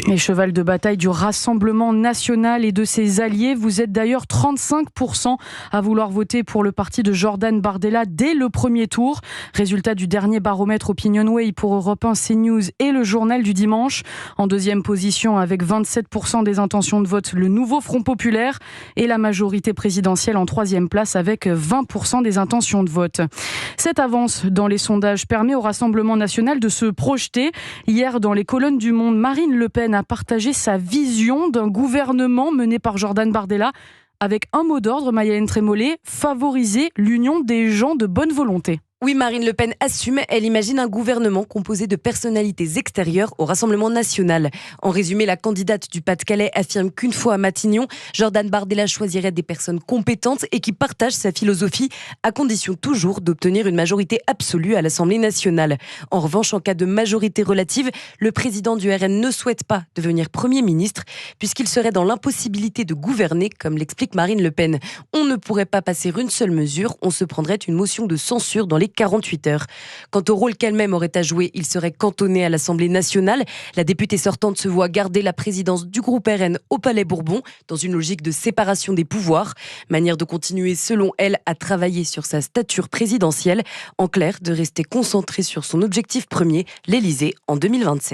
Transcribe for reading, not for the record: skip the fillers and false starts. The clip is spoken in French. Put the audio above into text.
Et cheval de bataille du Rassemblement national et de ses alliés, vous êtes d'ailleurs 35% à vouloir voter pour le parti de Jordan Bardella dès le premier tour. Résultat du dernier baromètre Opinionway pour Europe 1, CNews et le journal du dimanche. En deuxième position, avec 27% des intentions de vote, le nouveau Front populaire et la majorité présidentielle en troisième place avec 20% des intentions de vote. Cette avance dans les sondages permet au Rassemblement national de se projeter. Hier, dans les colonnes du Monde, Marine Le Pen a partagé sa vision d'un gouvernement mené par Jordan Bardella avec un mot d'ordre, Maïa Trémollet, favoriser l'union des gens de bonne volonté. Oui, Marine Le Pen assume, elle imagine un gouvernement composé de personnalités extérieures au Rassemblement national. En résumé, la candidate du Pas-de-Calais affirme qu'une fois à Matignon, Jordan Bardella choisirait des personnes compétentes et qui partagent sa philosophie, à condition toujours d'obtenir une majorité absolue à l'Assemblée nationale. En revanche, en cas de majorité relative, le président du RN ne souhaite pas devenir Premier ministre, puisqu'il serait dans l'impossibilité de gouverner, comme l'explique Marine Le Pen. On ne pourrait pas passer une seule mesure, on se prendrait une motion de censure dans les 48 heures. Quant au rôle qu'elle-même aurait à jouer, il serait cantonné à l'Assemblée nationale. La députée sortante se voit garder la présidence du groupe RN au Palais Bourbon, dans une logique de séparation des pouvoirs. Manière de continuer, selon elle, à travailler sur sa stature présidentielle. En clair, de rester concentrée sur son objectif premier, l'Élysée en 2027.